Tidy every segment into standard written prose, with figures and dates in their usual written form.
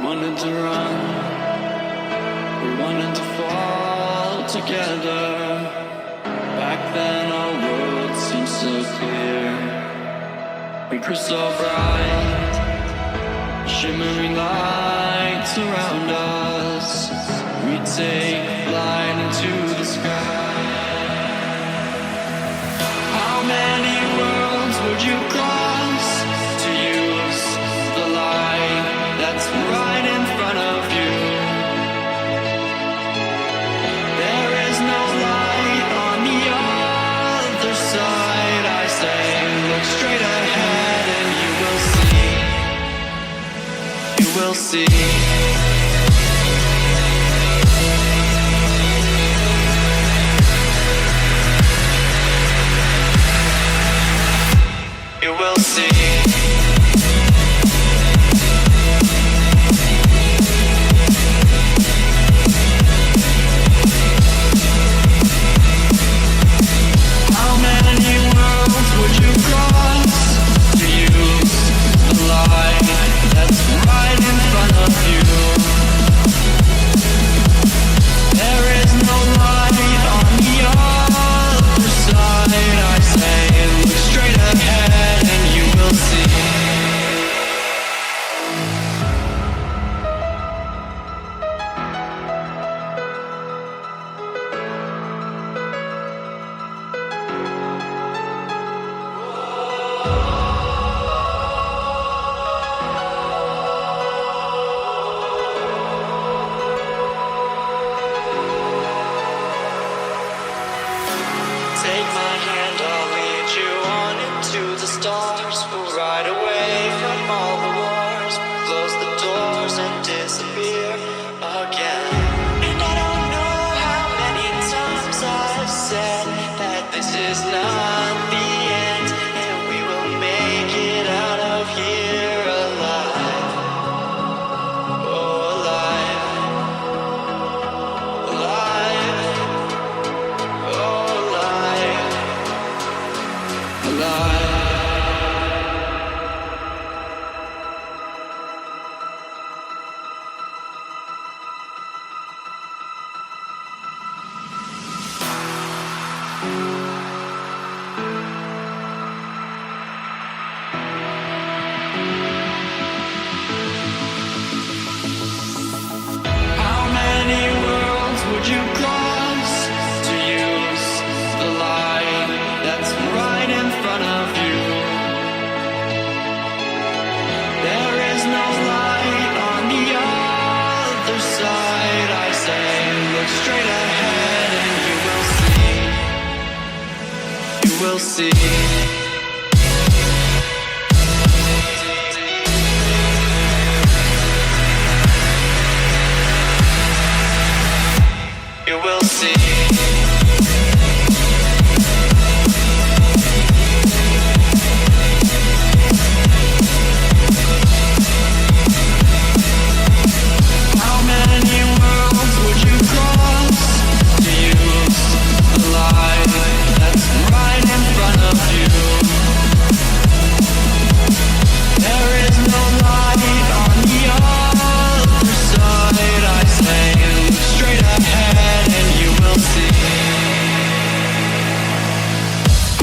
wanted to run, we wanted to fall together. Back then our world seemed so clear. We grew so bright, shimmering lights around us. We take flight into the sky. How many worlds would you cross to use the light that's right in front of you? There is no light on the other side. I say, look straight ahead and you will see. You will see. You will see. How many worlds would you cross to use the light that's right in front of you? There is no light on the other side. I say, look straight ahead and you will see. Take my hand, I'll lead you on into the stars. We'll ride away from all the wars, close the doors and disappear again. And I don't know how many times I've said that this is not the end, and we will make it out of here alive. Oh, alive. Alive. Oh, alive. Alive. How many worlds would you cross to use the light that's right in front of you? There is no light on the other side. I say, look straight ahead and you will see. You will see. You will see. How many worlds would you cross to use the light that's right in front of you? There is no light on the other side. I say, look straight ahead and you will see.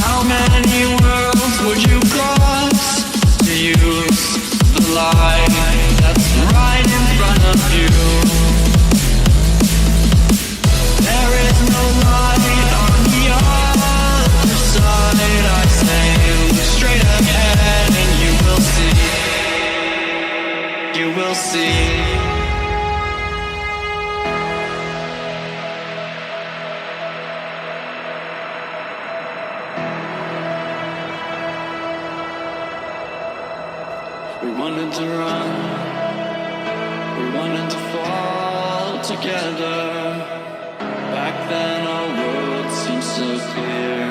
How many worlds would you cross to use the light that's right in front of you? There is no light on the other side. I say, look straight ahead and you will see. You will see. We wanted to run, we wanted to fall together. Back then our world seemed so clear.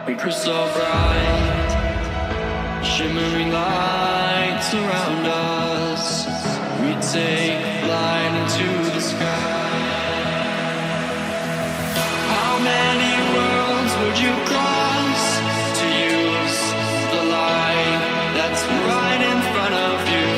We grew so bright, shimmering lights around us. We take flight into the sky. How many worlds would you cross to use the light that's right in front of you?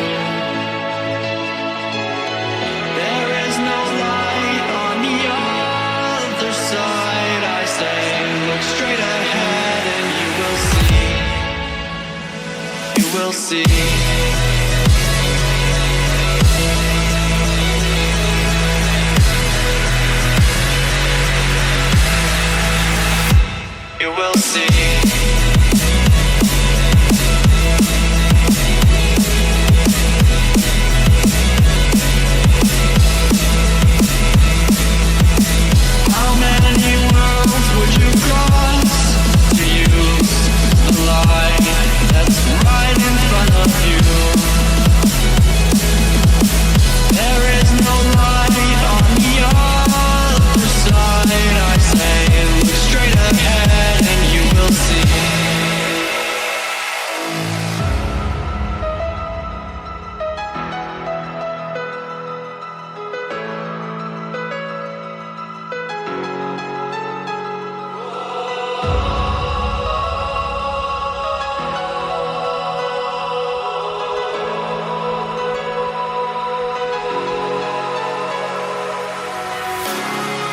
will see. You will see. How many worlds would you cross to use the light that's right in front of you? There is no light on the other side. I say, look straight ahead and you will see.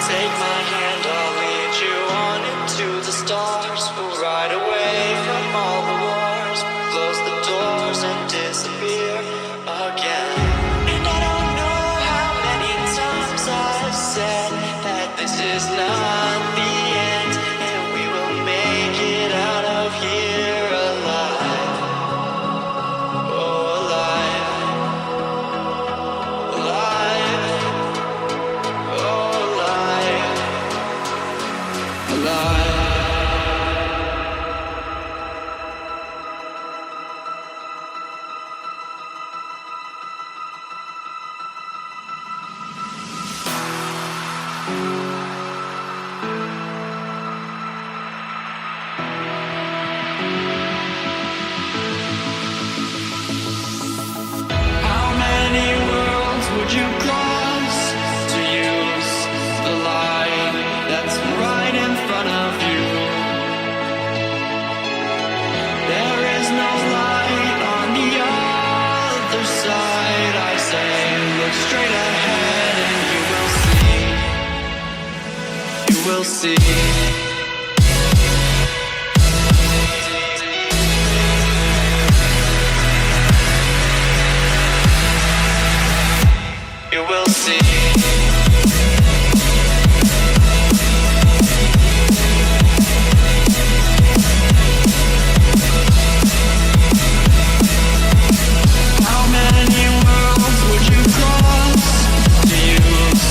Take my hand, I'll lead you on into the stars. We'll ride away from all the wars, close the doors and disappear again. And I don't know how many times I've said that this is not the end, and we will make it out of here alive. Oh, alive. Alive. Oh, alive. Alive. How many worlds would you cross to use the light that's right in front of you? There is no light on the other side. I say, look straight ahead and you will see. You will see. You will see. How many worlds would you cross to use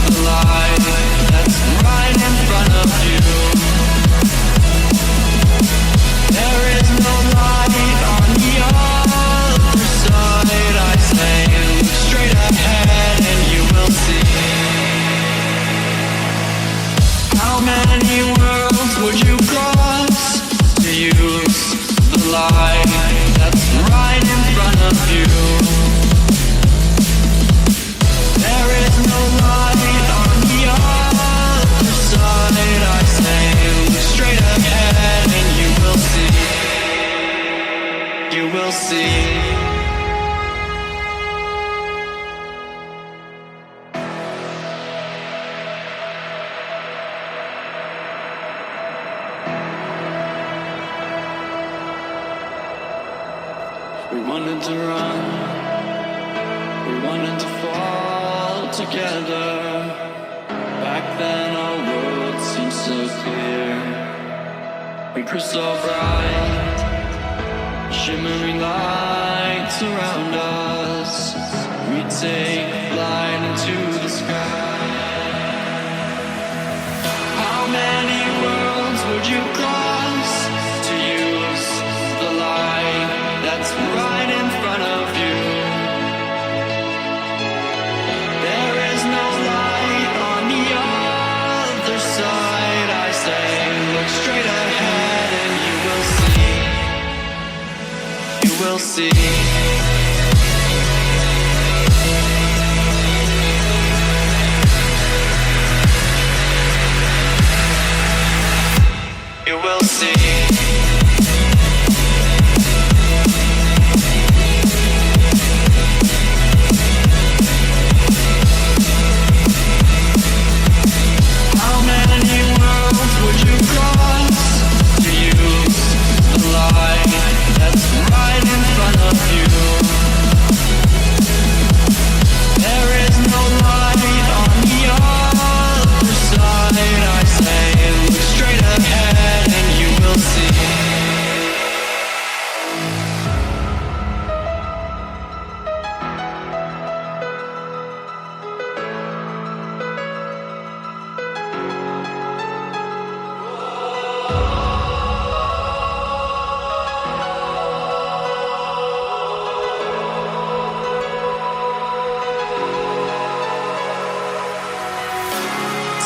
the light that's right in front of you? There is no light on the other side. I say, look straight ahead and you will see. How many worlds would you cross to use the light that's right in front of you? There is no light on the other side. I say, look straight ahead and you will see. You will see. We wanted to run, we wanted to fall together. Back then our world seemed so clear. We grew so bright, shimmering lights around us. We take flight into the sky. How many worlds would you cross to use the light that's right in front of you? There is no light on the other side. I say, look straight ahead and you will see. You will see. You will see. How many worlds would you cross to use the light that's right in front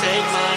Take my